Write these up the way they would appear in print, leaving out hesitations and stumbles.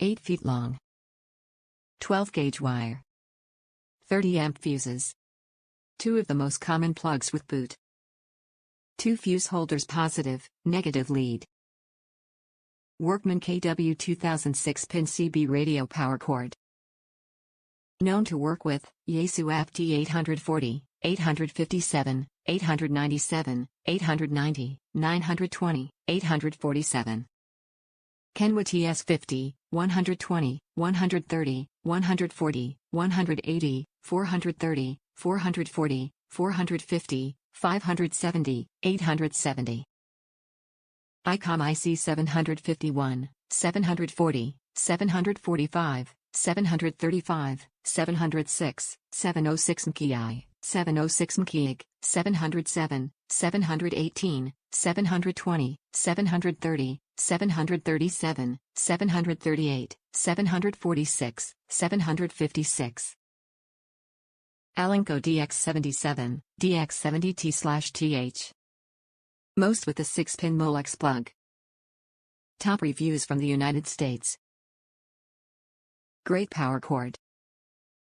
8 feet long. 12 gauge wire. 30 amp fuses. 2 of the most common plugs with boot. 2 fuse holders positive, negative lead. WORKMAN KW-2000 6-pin CB radio power cord. Known to work with Yaesu FT840, 857, 897, 890, 920, 847. Kenwood TS50, 120, 130, 140, 180, 430, 440, 450, 570, 870. Icom IC751, 740, 745, 735, 706, 706 MOI, 706 MOI, 707, 718, 720, 730, 737, 738, 746, 756. Alinco DX77, DX70T/TH. Most with a 6-pin molex plug. Top reviews from the United States. Great power cord.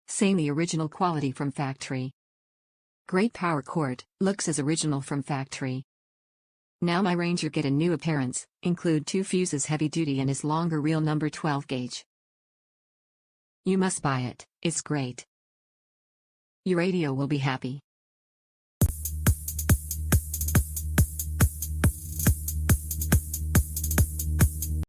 Same the original quality from factory. Great power cord, looks as original from factory. Now my Ranger get a new appearance, include 2 fuses heavy duty and is longer reel number 12 gauge. You must buy it, it's great. Your radio will be happy.